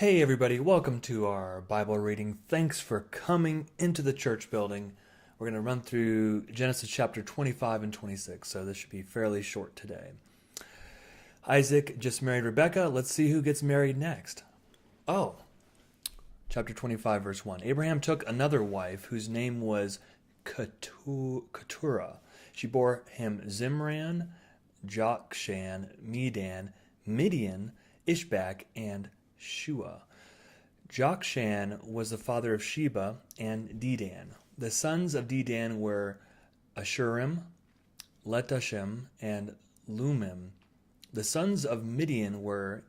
Hey everybody, welcome to our Bible reading. Thanks for coming into the church building. We're going to run through Genesis chapter 25 and 26, so this should be fairly short today. Isaac just married Rebekah. Let's see who gets married next. Chapter 25 verse 1. Abraham took another wife whose name was Keturah. She bore him Zimran, Jokshan, Medan, Midian, Ishbak, and Shua. Jokshan was the father of Sheba and Dedan. The sons of Dedan were Ashurim, Letashim, and Lumim. The sons of Midian were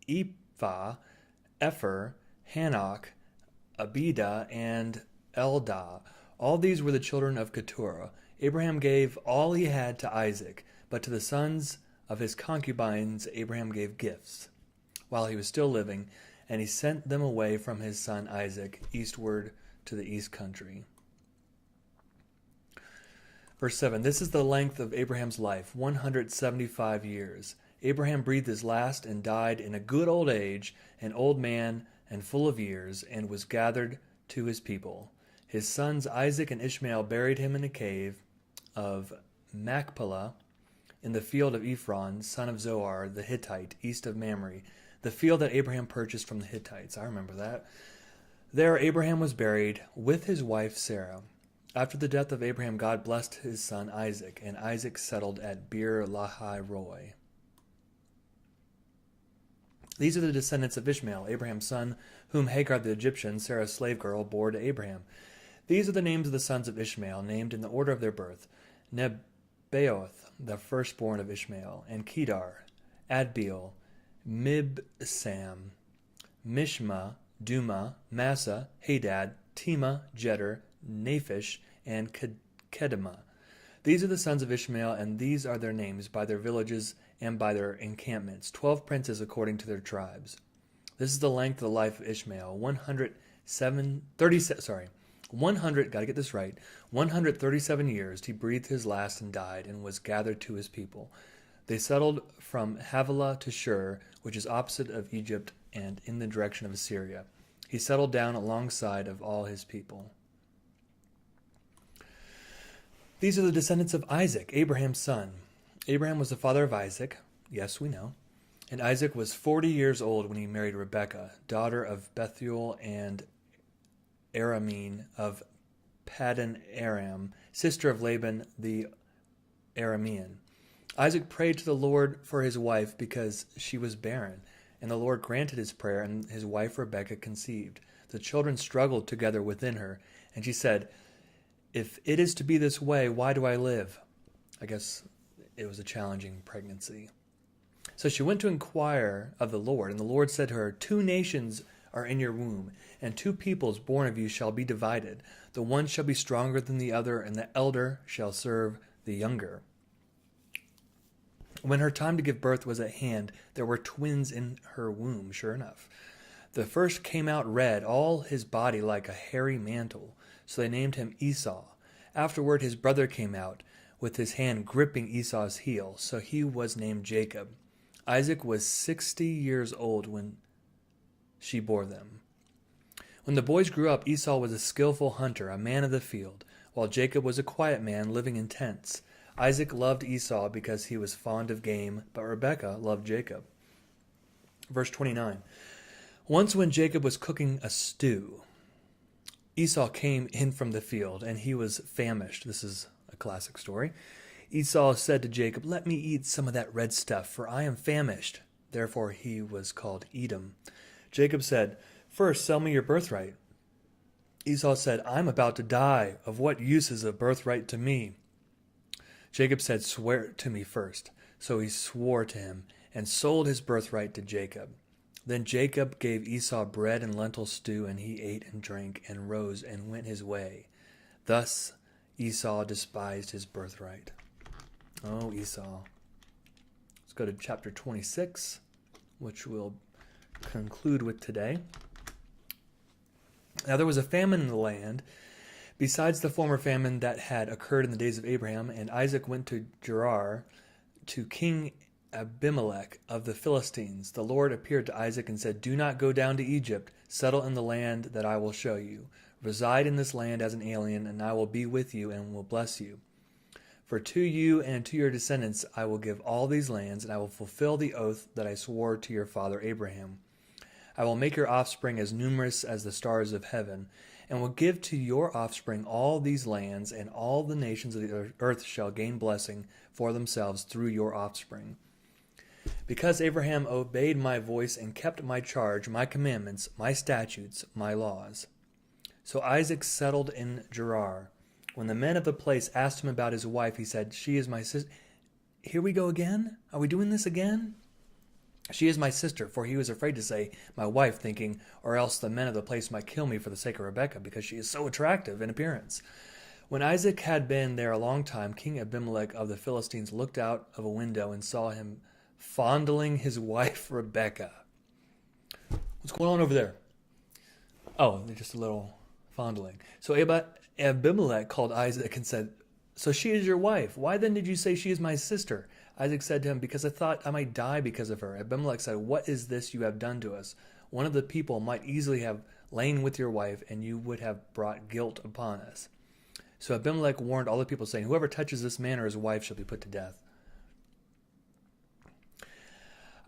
Ephah, Epher, Hanok, Abida, and Eldah. All these were the children of Keturah. Abraham gave all he had to Isaac, but to the sons of his concubines Abraham gave gifts while he was still living, and he sent them away from his son Isaac eastward to the east country. Verse 7, this is the length of Abraham's life, 175 years. Abraham breathed his last and died in a good old age, an old man and full of years, and was gathered to his people. His sons Isaac and Ishmael buried him in a cave of Machpelah in the field of Ephron, son of Zohar, the Hittite, east of Mamre, the field that Abraham purchased from the Hittites. I remember that. There Abraham was buried with his wife Sarah. After the death of Abraham, God blessed his son Isaac, and Isaac settled at Beer Lahai Roi. These are the descendants of Ishmael, Abraham's son, whom Hagar the Egyptian, Sarah's slave girl, bore to Abraham. These are the names of the sons of Ishmael, named in the order of their birth: Nebaioth, the firstborn of Ishmael, and Kedar, Adbeel, Mibsam, Mishma, Duma, Massa, Hadad, Tema, Jeter, Naphish, and Kedema. These are the sons of Ishmael, and these are their names by their villages and by their encampments, 12 princes according to their tribes. This is the length of the life of Ishmael, 137 years. He breathed his last and died, and was gathered to his people. They settled from Havilah to Shur, which is opposite of Egypt and in the direction of Assyria. He settled down alongside of all his people. These are the descendants of Isaac, Abraham's son. Abraham was the father of Isaac. Yes, we know. And Isaac was 40 years old when he married Rebekah, daughter of Bethuel and Aramean of Paddan Aram, sister of Laban the Aramean. Isaac prayed to the Lord for his wife because she was barren, and the Lord granted his prayer, and his wife Rebekah conceived. The children struggled together within her, and she said, "If it is to be this way, why do I live?" I guess it was a challenging pregnancy. So she went to inquire of the Lord, and the Lord said to her, "Two nations are in your womb, and two peoples born of you shall be divided. The one shall be stronger than the other, and the elder shall serve the younger." When her time to give birth was at hand, there were twins in her womb, sure enough. The first came out red, all his body like a hairy mantle, so they named him Esau. Afterward his brother came out, with his hand gripping Esau's heel, so he was named Jacob. Isaac was 60 years old when she bore them. When the boys grew up, Esau was a skillful hunter, a man of the field, while Jacob was a quiet man living in tents. Isaac loved Esau because he was fond of game, but Rebekah loved Jacob. Verse 29. Once when Jacob was cooking a stew, Esau came in from the field, and he was famished. This is a classic story. Esau said to Jacob, "Let me eat some of that red stuff, for I am famished." Therefore he was called Edom. Jacob said, "First sell me your birthright." Esau said, "I'm about to die. Of what use is a birthright to me?" Jacob said, "Swear to me first." So he swore to him and sold his birthright to Jacob. Then Jacob gave Esau bread and lentil stew, and he ate and drank and rose and went his way. Thus Esau despised his birthright. Oh, Esau. Let's go to chapter 26, which we'll conclude with today. Now there was a famine in the land, besides the former famine that had occurred in the days of Abraham, and Isaac went to Gerar to King Abimelech of the Philistines, the Lord appeared to Isaac and said, "Do not go down to Egypt. Settle in the land that I will show you. Reside in this land as an alien, and I will be with you and will bless you. For to you and to your descendants I will give all these lands, and I will fulfill the oath that I swore to your father Abraham. I will make your offspring as numerous as the stars of heaven, and will give to your offspring all these lands, and all the nations of the earth shall gain blessing for themselves through your offspring. Because Abraham obeyed my voice and kept my charge, my commandments, my statutes, my laws." So Isaac settled in Gerar. When the men of the place asked him about his wife, he said, "She is my sister." Here we go again? Are we doing this again? "She is my sister," for he was afraid to say "my wife," thinking, or else the men of the place might kill me for the sake of Rebekah, because she is so attractive in appearance. When Isaac had been there a long time, King Abimelech of the Philistines looked out of a window and saw him fondling his wife Rebekah. What's going on over there? Oh, they're just a little fondling. So Abimelech called Isaac and said, "So she is your wife. Why then did you say she is my sister?" Isaac said to him, "Because I thought I might die because of her." Abimelech said, "What is this you have done to us? One of the people might easily have lain with your wife, and you would have brought guilt upon us." So Abimelech warned all the people, saying, "Whoever touches this man or his wife shall be put to death."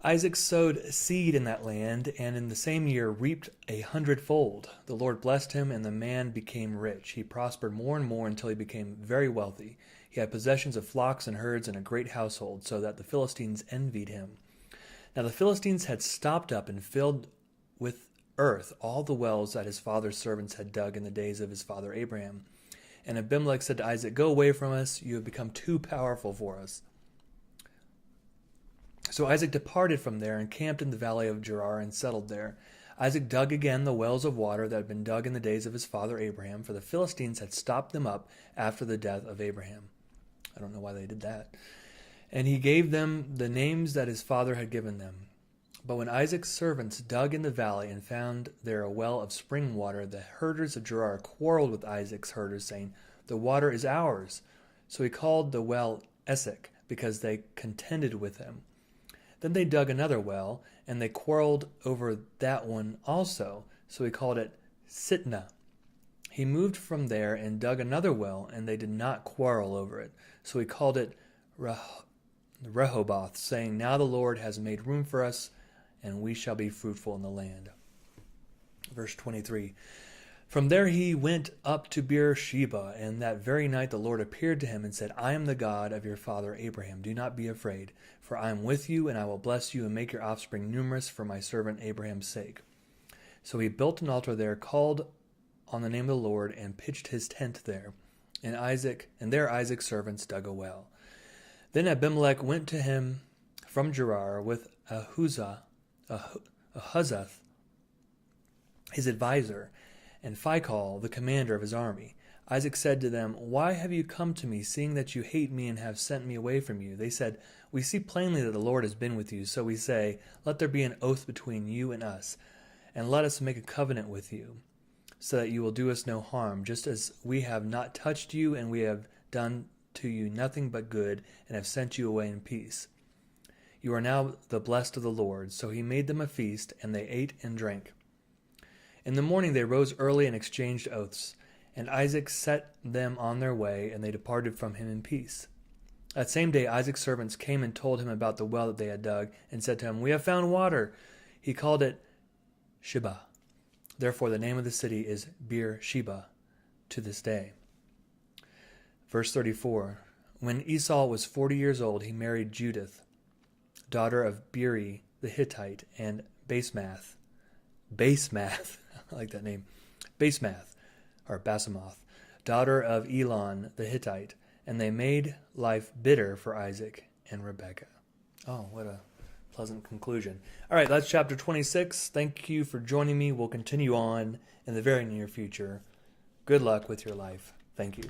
Isaac sowed seed in that land, and in the same year reaped 100-fold. The Lord blessed him, and the man became rich. He prospered more and more until he became very wealthy. He had possessions of flocks and herds and a great household, so that the Philistines envied him. Now the Philistines had stopped up and filled with earth all the wells that his father's servants had dug in the days of his father Abraham. And Abimelech said to Isaac, "Go away from us. You have become too powerful for us." So Isaac departed from there and camped in the valley of Gerar and settled there. Isaac dug again the wells of water that had been dug in the days of his father Abraham, for the Philistines had stopped them up after the death of Abraham. I don't know why they did that. And he gave them the names that his father had given them. But when Isaac's servants dug in the valley and found there a well of spring water, the herders of Gerar quarreled with Isaac's herders, saying, "The water is ours." So he called the well Esek, because they contended with him. Then they dug another well, and they quarreled over that one also, so he called it Sitnah. He moved from there and dug another well, and they did not quarrel over it, so he called it Rehoboth, saying, "Now the Lord has made room for us, and we shall be fruitful in the land." Verse 23. From there he went up to Beersheba, and that very night the Lord appeared to him and said, "I am the God of your father Abraham. Do not be afraid, for I am with you, and I will bless you and make your offspring numerous for my servant Abraham's sake." So he built an altar there, called on the name of the Lord, and pitched his tent there. And there Isaac's servants dug a well. Then Abimelech went to him from Gerar with Ahuzzath, his advisor, and Phicol, the commander of his army. Isaac said to them, "Why have you come to me, seeing that you hate me and have sent me away from you?" They said, "We see plainly that the Lord has been with you, so we say, let there be an oath between you and us, and let us make a covenant with you, so that you will do us no harm, just as we have not touched you, and we have done to you nothing but good, and have sent you away in peace. You are now the blessed of the Lord." So he made them a feast, and they ate and drank. In the morning they rose early and exchanged oaths, and Isaac set them on their way, and they departed from him in peace. That same day Isaac's servants came and told him about the well that they had dug, and said to him, "We have found water." He called it Sheba. Therefore the name of the city is Beersheba to this day. Verse 34. When Esau was 40 years old, he married Judith, daughter of Beeri the Hittite, and Basemath, I like that name, Basemoth, daughter of Elon the Hittite, and they made life bitter for Isaac and Rebekah. Oh, what a pleasant conclusion. All right, that's chapter 26. Thank you for joining me. We'll continue on in the very near future. Good luck with your life. Thank you.